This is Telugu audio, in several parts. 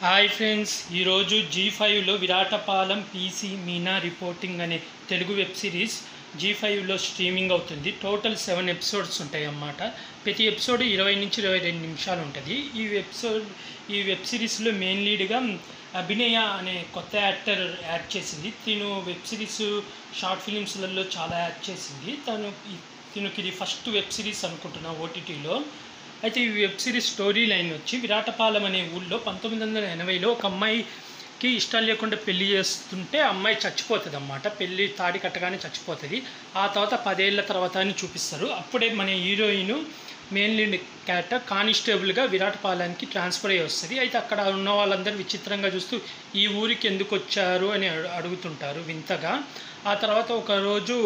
హాయ్ ఫ్రెండ్స్, ఈరోజు జీ5లో విరాటపాలెం పీసీ మీనా రిపోర్టింగ్ అనే తెలుగు వెబ్ సిరీస్ జీ5లో స్ట్రీమింగ్ అవుతుంది. టోటల్ 7 ఎపిసోడ్స్ ఉంటాయి అన్నమాట. ప్రతి ఎపిసోడ్ 20 నుంచి 22 నిమిషాలు ఉంటుంది. ఈ వెబ్ సిరీస్లో మెయిన్ లీడ్గా అభినయ అనే కొత్త యాక్టర్ యాడ్ చేసింది. తిను వెబ్ సిరీస్ షార్ట్ ఫిలిమ్స్లలో చాలా యాడ్ చేసింది. తినకి ఇది ఫస్ట్ వెబ్ సిరీస్ అనుకుంటున్నా ఓటీటీలో. అయితే ఈ వెబ్ సిరీస్ స్టోరీ లైన్ వచ్చి విరాటపాలెం అనే ఊళ్ళో 1980లో ఒక అమ్మాయికి ఇష్టం లేకుండా పెళ్లి చేస్తుంటే అమ్మాయి చచ్చిపోతుంది అన్నమాట. పెళ్ళి తాడి కట్టగానే చచ్చిపోతుంది. ఆ తర్వాత 10 ఏళ్ల తర్వాత అని చూపిస్తారు. అప్పుడే మన హీరోయిన్ మెయిన్ లీడ్ క్యారెక్టర్ కానిస్టేబుల్గా విరాటపాలెంకి ట్రాన్స్ఫర్ అయ్యి వస్తుంది. అయితే అక్కడ ఉన్న వాళ్ళందరూ విచిత్రంగా చూస్తూ ఈ ఊరికి ఎందుకు వచ్చారు అని అడుగుతుంటారు వింతగా. ఆ తర్వాత ఒకరోజు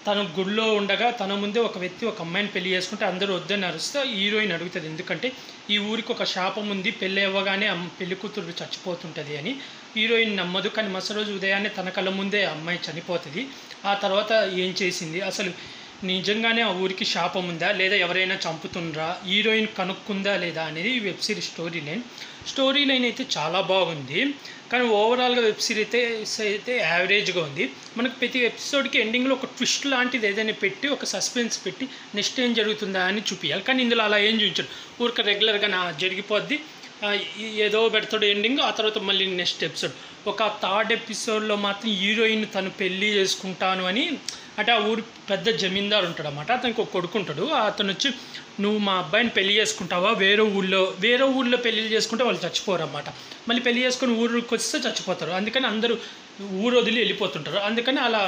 తను గుడిలో ఉండగా తన ముందే ఒక వ్యక్తి ఒక అమ్మాయిని పెళ్లి చేసుకుంటే అందరూ వద్దని అరుస్తే హీరోయిన్ అడుగుతుంది, ఎందుకంటే ఈ ఊరికి ఒక శాపం ఉంది, పెళ్ళి అవ్వగానే పెళ్లి కూతురు చచ్చిపోతుంటుంది అని. హీరోయిన్ నమ్మదు. కానీ మరుసటి రోజు ఉదయాన్నే తన కళ్ళ ముందే అమ్మాయి చనిపోతుంది. ఆ తర్వాత ఏం చేసింది, అసలు నిజంగానే ఆ ఊరికి శాపం ఉందా లేదా ఎవరైనా చంపుతుండ్రా, హీరోయిన్ కనుక్కుందా లేదా అనేది ఈ వెబ్ సిరీస్ స్టోరీ లైన్ అయితే చాలా బాగుంది. కానీ ఓవరాల్గా వెబ్ సిరీస్ అయితే యావరేజ్గా ఉంది. మనకు ప్రతి ఎపిసోడ్కి ఎండింగ్లో ఒక ట్విస్ట్ లాంటిది ఏదైనా పెట్టి ఒక సస్పెన్స్ పెట్టి నెక్స్ట్ ఏం జరుగుతుందా అని చూపించాలి. కానీ ఇందులో అలా ఏం చూపించారు. ఊరికి రెగ్యులర్గా జరిగిపోద్ది, ఏదో పెడతాడు ఎండింగ్, ఆ తర్వాత మళ్ళీ నెక్స్ట్ ఎపిసోడ్. ఒక 3rd ఎపిసోడ్లో మాత్రం హీరోయిన్ తను పెళ్ళి చేసుకుంటాను అని, అంటే ఆ ఊరు పెద్ద జమీందారు ఉంటాడు అన్నమాట. అతనికి ఒక కొడుకుంటాడు. అతను వచ్చి నువ్వు మా అబ్బాయిని పెళ్లి చేసుకుంటావా, వేరే ఊళ్ళో పెళ్లి చేసుకుంటే వాళ్ళు చచ్చిపోరు అన్నమాట. మళ్ళీ పెళ్లి చేసుకుని ఊరికి వస్తే చచ్చిపోతారు. అందుకని అందరూ ఊరు వదిలి వెళ్ళిపోతుంటారు. అందుకని అలా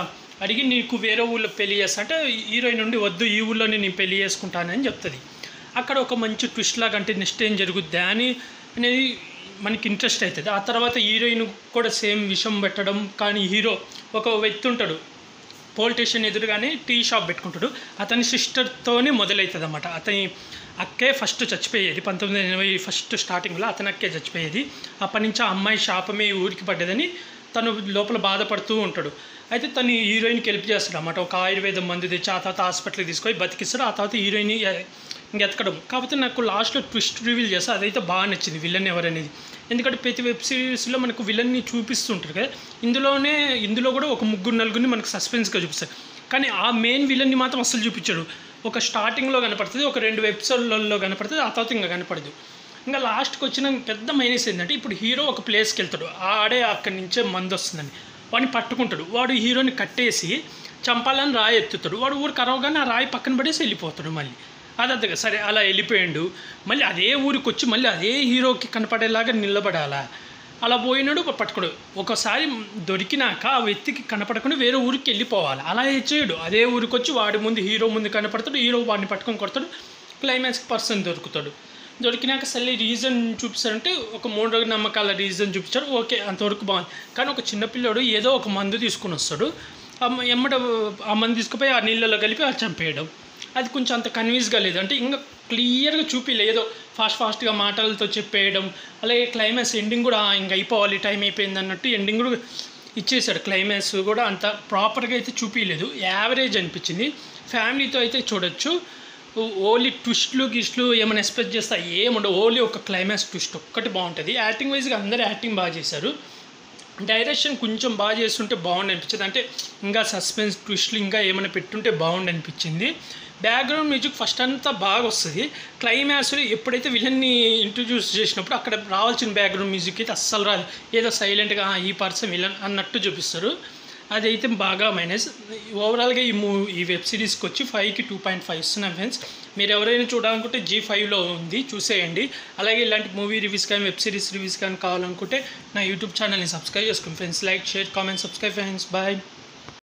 అడిగి నీకు వేరే ఊళ్ళో పెళ్లి చేస్తా అంటే హీరోయిన్ నుండి వద్దు, ఈ ఊళ్ళోనే నేను పెళ్లి చేసుకుంటానని చెప్తుంది. అక్కడ ఒక మంచి ట్విస్ట్ లాగా, అంటే నెక్స్ట్ ఏం జరుగుద్దా అనేది మనకి ఇంట్రెస్ట్ అవుతుంది. ఆ తర్వాత హీరోయిన్ కూడా సేమ్ విషయం పెట్టడం. కానీ హీరో ఒక వ్యక్తి ఉంటాడు, పోలీస్ స్టేషన్ ఎదురుగానే టీ షాప్ పెట్టుకుంటాడు. అతని సిస్టర్తోనే మొదలవుతుంది అన్నమాట. అతని అక్కే ఫస్ట్ చచ్చిపోయేది 1980 ఫస్ట్ స్టార్టింగ్లో అతని అక్కే చచ్చిపోయేది. అప్పటి నుంచి ఆ అమ్మాయి శాపమే ఊరికి పడ్డదని తను లోపల బాధపడుతూ ఉంటాడు. అయితే తను హీరోయిన్కి హెల్ప్ చేస్తాడు అన్నమాట. ఒక ఆయుర్వేదం మందు తెచ్చి ఆ తర్వాత హాస్పిటల్కి తీసుకొని బతికిస్తాడు. ఆ తర్వాత హీరోయిన్ ఎతకడం. కాకపోతే నాకు లాస్ట్లో ట్విస్ట్ రివీల్ చేస్తే అదైతే బాగా నచ్చింది, విలన్ ఎవరనేది. ఎందుకంటే ప్రతి వెబ్ సిరీస్లో మనకు విలన్ని చూపిస్తుంటారు కదా, ఇందులో కూడా ఒక 3-4 మనకు సస్పెన్స్గా చూపిస్తారు. కానీ ఆ మెయిన్ విలన్ని మాత్రం అస్సలు చూపించాడు. ఒక స్టార్టింగ్లో కనపడుతుంది, ఒక 2 ఎపిసోడ్లలో కనపడుతుంది, ఆ తర్వాత ఇంకా కనపడదు. ఇంకా లాస్ట్కి వచ్చిన పెద్ద మైనస్ ఏంటంటే, ఇప్పుడు హీరో ఒక ప్లేస్కి వెళ్తాడు, ఆడే అక్కడి నుంచే మందు వస్తుందని వాడిని పట్టుకుంటాడు. వాడు హీరోని కట్టేసి చంపాలని రాయి ఎత్తుతాడు. వాడు ఊరికి అరవగానే ఆ రాయి పక్కన పడేసి వెళ్ళిపోతాడు. మళ్ళీ అదంతగా సరే అలా వెళ్ళిపోయాడు. మళ్ళీ అదే ఊరికి వచ్చి మళ్ళీ అదే హీరోకి కనపడేలాగా నిలబడాలా, అలా పోయినాడు పట్టుకోడు. ఒకసారి దొరికినాక ఆ వ్యక్తికి కనపడకుండా వేరే ఊరికి వెళ్ళిపోవాలి. అలా చేయడు, అదే ఊరికి వచ్చి వాడి ముందు హీరో ముందు కనపడతాడు, హీరో వాడిని పట్టుకొని కొడతాడు, క్లైమాక్స్కి పర్సన్ దొరికినాక సరే రీజన్ చూపిస్తారంటే ఒక 3 నమ్మకాల రీజన్ చూపించారు. ఓకే, అంతవరకు బాగుంది. కానీ ఒక చిన్నపిల్లడు ఏదో ఒక మందు తీసుకుని వస్తాడు, ఆ మందు తీసుకుపోయి ఆ నీళ్ళలో కలిపి చంపేయడం, అది కొంచెం అంత కన్విన్స్గా లేదు. అంటే ఇంకా క్లియర్గా చూపిలేదు, ఫాస్ట్గా మాటలతో చెప్పేయడం. అలాగే క్లైమాక్స్ ఎండింగ్ కూడా ఇంక అయిపోవాలి, టైం అయిపోయింది అన్నట్టు ఎండింగ్ కూడా ఇచ్చేసాడు. క్లైమాక్స్ కూడా అంత ప్రాపర్గా అయితే చూపించలేదు, యావరేజ్ అనిపించింది. ఫ్యామిలీతో అయితే చూడొచ్చు. ఓన్లీ ట్విస్ట్లు ఏమైనా ఎక్స్పెక్ట్ చేస్తా ఏముండవు, ఓన్లీ ఒక క్లైమాక్స్ ట్విస్ట్ ఒక్కటి బాగుంటుంది. యాక్టింగ్ వైజ్గా అందరూ యాక్టింగ్ బాగా చేశారు. డైరెక్షన్ కొంచెం బాగా చేస్తుంటే బాగుండి అనిపించింది. అంటే ఇంకా సస్పెన్స్ ట్విస్ట్లు ఇంకా ఏమైనా పెట్టుంటే బాగుండి అనిపించింది. బ్యాక్గ్రౌండ్ మ్యూజిక్ ఫస్ట్ అంతా బాగా వస్తుంది. క్లైమాక్స్లో ఎప్పుడైతే విలన్ని ఇంట్రడ్యూస్ చేసినప్పుడు అక్కడ రావాల్సిన బ్యాక్గ్రౌండ్ మ్యూజిక్ అయితే అస్సలు రాదు. ఏదో సైలెంట్గా ఈ పర్సన్ విలన్ అన్నట్టు చూపిస్తారు. అదైతే బాగా మైనస్. ఓవరాల్గా ఈ వెబ్ సిరీస్కి వచ్చి 5కి 2.5 ఇస్తున్నాం ఫ్రెండ్స్. మీరు ఎవరైనా చూడాలనుకుంటే జీ5లో ఉంది, చూసేయండి. అలాగే ఇలాంటి మూవీ రివ్యూస్ కానీ వెబ్ సిరీస్ రివ్యూస్ కానీ కావాలనుకుంటే నా యూట్యూబ్ ఛానల్ని సబ్స్క్రైబ్ చేసుకోండి friends. Like, share, comment, subscribe friends. Bye.